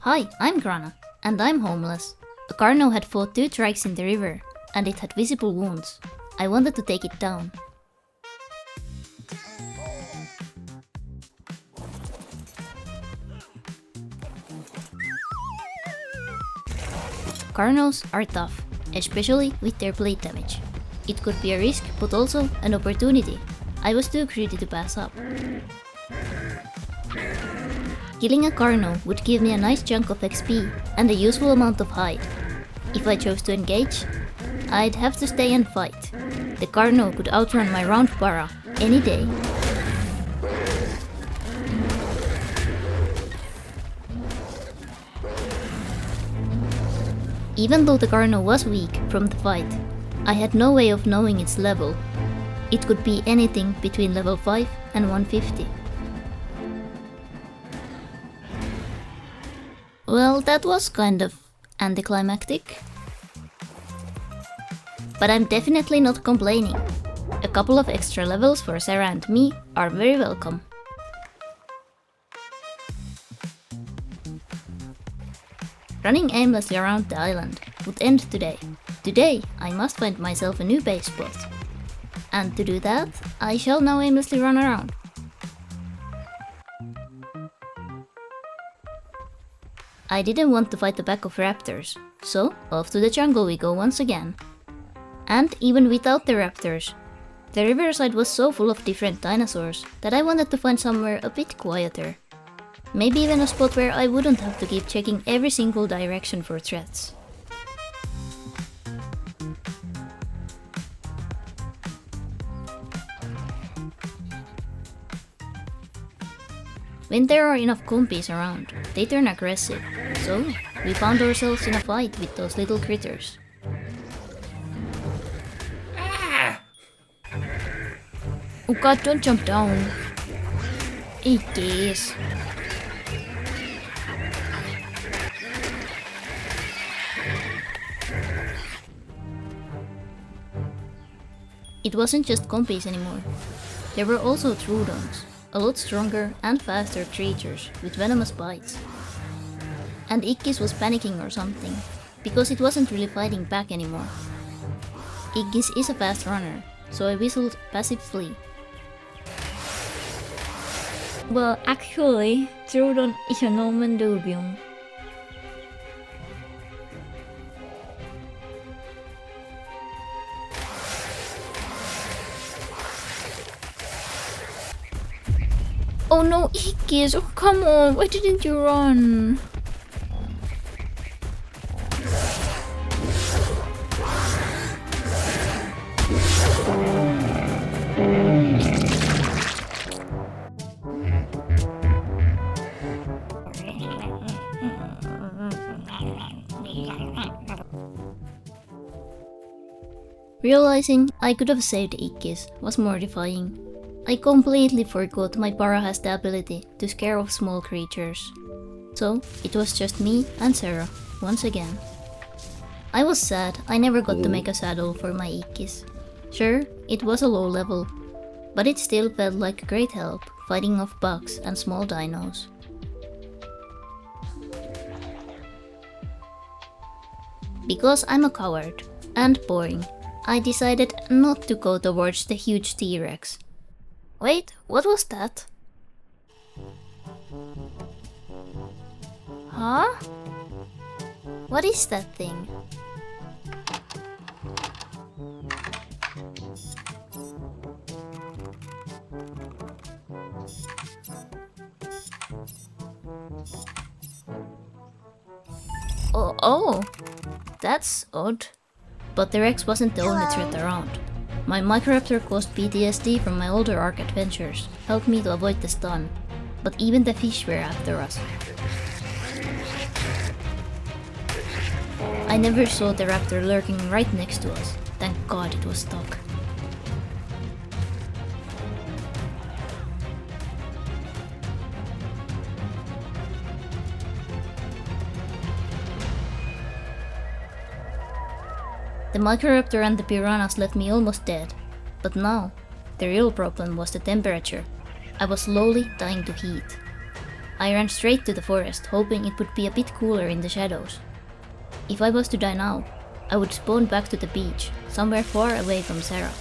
Hi, I'm Grana, and I'm homeless. A carno had fought 2 trikes in the river, and it had visible wounds. I wanted to take it down. Carnos are tough, especially with their blade damage. It could be a risk, but also an opportunity. I was too greedy to pass up. Killing a carno would give me a nice chunk of XP and a useful amount of hide. If I chose to engage, I'd have to stay and fight. The carno could outrun my round para any day. Even though the carno was weak from the fight, I had no way of knowing its level. It could be anything between level 5 and 150. Well, that was kind of anticlimactic. But I'm definitely not complaining. A couple of extra levels for Sarah and me are very welcome. Running aimlessly around the island would end today. Today, I must find myself a new base spot. And to do that, I shall now aimlessly run around. I didn't want to fight the pack of raptors, so off to the jungle we go once again. And even without the raptors, the riverside was so full of different dinosaurs that I wanted to find somewhere a bit quieter. Maybe even a spot where I wouldn't have to keep checking every single direction for threats. When there are enough compies around, they turn aggressive, so we found ourselves in a fight with those little critters. Oh god, don't jump down. Eat this. It wasn't just compies anymore. There were also Troodons, a lot stronger and faster creatures with venomous bites. And Ikkis was panicking or something, because it wasn't really fighting back anymore. Ikkis is a fast runner, so I whistled passive flee. Well, actually, Troodon is a nomen dubium. Oh no, Ikkis! Oh come on, why didn't you run? Realizing I could have saved Ikkis was mortifying. I completely forgot my para has the ability to scare off small creatures. So it was just me and Sarah, once again. I was sad I never got to make a saddle for my Ikkis. Sure, it was a low level, but it still felt like a great help fighting off bugs and small dinos. Because I'm a coward and boring, I decided not to go towards the huge T-Rex. Wait, what was that? Huh? What is that thing? Oh, that's odd. But the Rex wasn't the only threat around. My Microraptor caused PTSD from my older ARK adventures, helped me to avoid the stun, but even the fish were after us. I never saw the raptor lurking right next to us, thank god it was stuck. The Microraptor and the piranhas left me almost dead, but now, the real problem was the temperature. I was slowly dying to heat. I ran straight to the forest, hoping it would be a bit cooler in the shadows. If I was to die now, I would spawn back to the beach, somewhere far away from Sarah.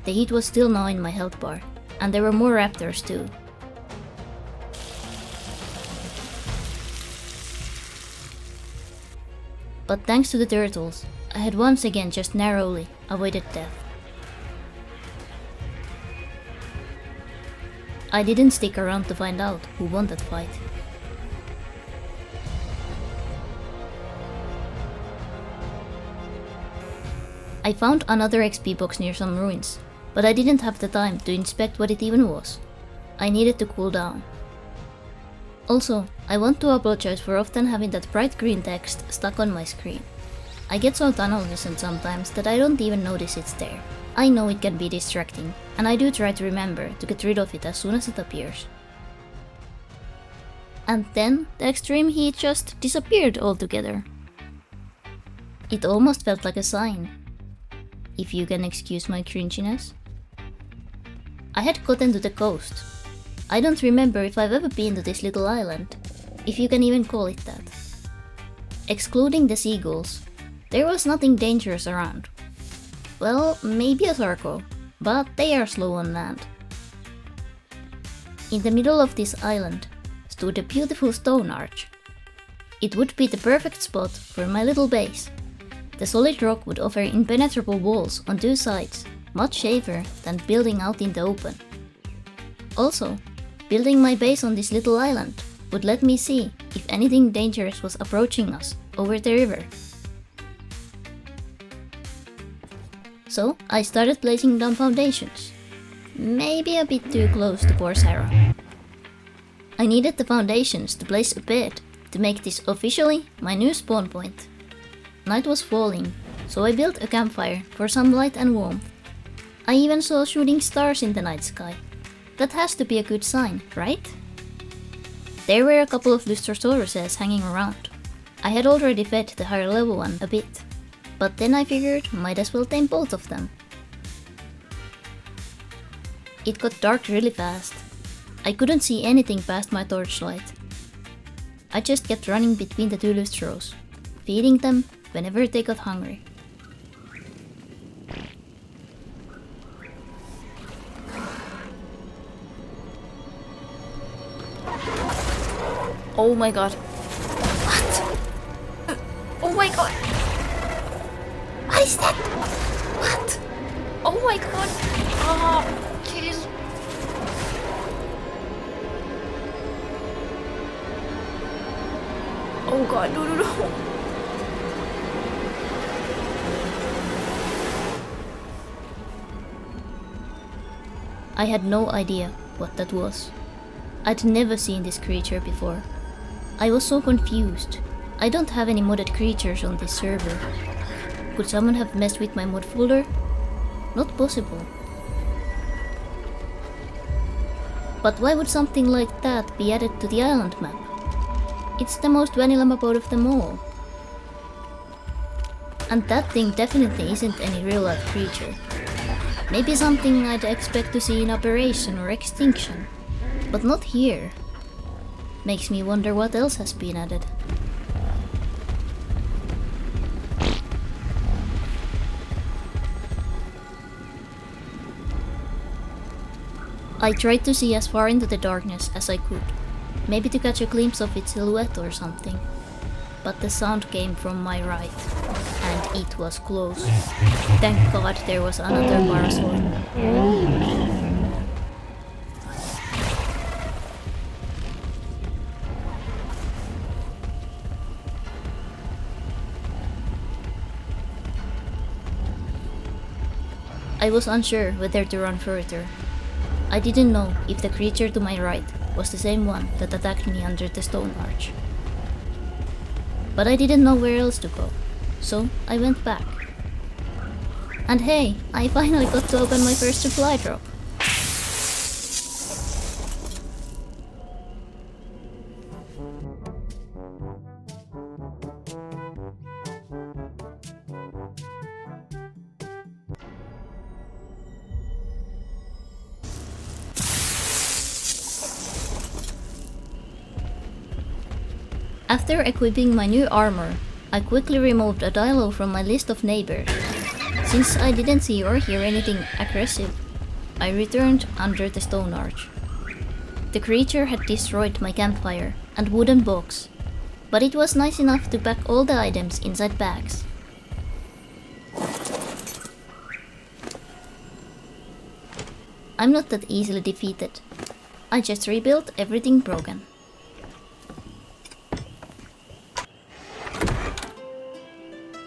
The heat was still gnawing my health bar, and there were more raptors too. But thanks to the turtles, I had once again just narrowly avoided death. I didn't stick around to find out who won that fight. I found another XP box near some ruins, but I didn't have the time to inspect what it even was. I needed to cool down. Also, I want to apologize for often having that bright green text stuck on my screen. I get so tunnel vision sometimes that I don't even notice it's there. I know it can be distracting, and I do try to remember to get rid of it as soon as it appears. And then the extreme heat just disappeared altogether. It almost felt like a sign, if you can excuse my cringiness. I had gotten to the coast. I don't remember if I've ever been to this little island, if you can even call it that. Excluding the seagulls, there was nothing dangerous around. Well, maybe a sarco, but they are slow on land. In the middle of this island stood a beautiful stone arch. It would be the perfect spot for my little base. The solid rock would offer impenetrable walls on two sides, much safer than building out in the open. Also, building my base on this little island would let me see if anything dangerous was approaching us over the river. So I started placing down foundations. Maybe a bit too close to poor Sarah. I needed the foundations to place a bed to make this officially my new spawn point. Night was falling, so I built a campfire for some light and warmth. I even saw shooting stars in the night sky. That has to be a good sign, right? There were a couple of Lustrosauruses hanging around. I had already fed the higher level one a bit, but then I figured might as well tame both of them. It got dark really fast. I couldn't see anything past my torchlight. I just kept running between the two Lustros, feeding them whenever they got hungry. Oh my god. What? Oh my god. What is that? What? Oh my god. Oh, jeez. Oh god, no. I had no idea what that was. I'd never seen this creature before. I was so confused. I don't have any modded creatures on this server. Could someone have messed with my mod folder? Not possible. But why would something like that be added to the island map? It's the most vanilla map out of them all. And that thing definitely isn't any real life creature. Maybe something I'd expect to see in Operation or Extinction, but not here. Makes me wonder what else has been added. I tried to see as far into the darkness as I could, maybe to catch a glimpse of its silhouette or something. But the sound came from my right, and it was close. Thank God there was another parasaur. I was unsure whether to run further. I didn't know if the creature to my right was the same one that attacked me under the stone arch. But I didn't know where else to go, so I went back. And hey, I finally got to open my first supply drop. After equipping my new armor, I quickly removed a Dilo from my list of neighbors. Since I didn't see or hear anything aggressive, I returned under the stone arch. The creature had destroyed my campfire and wooden box, but it was nice enough to pack all the items inside bags. I'm not that easily defeated. I just rebuilt everything broken.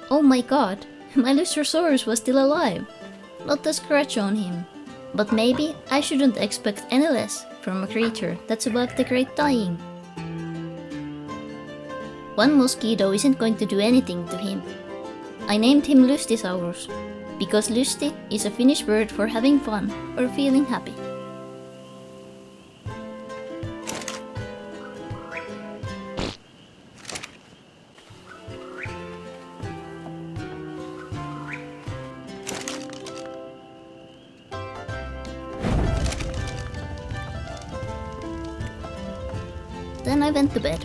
Oh my god, my Lystrosaurus was still alive. Not a scratch on him. But maybe I shouldn't expect any less from a creature that survived the Great Dying. One mosquito isn't going to do anything to him. I named him Lystisaurus, because Lysti is a Finnish word for having fun or feeling happy. Then I went to bed.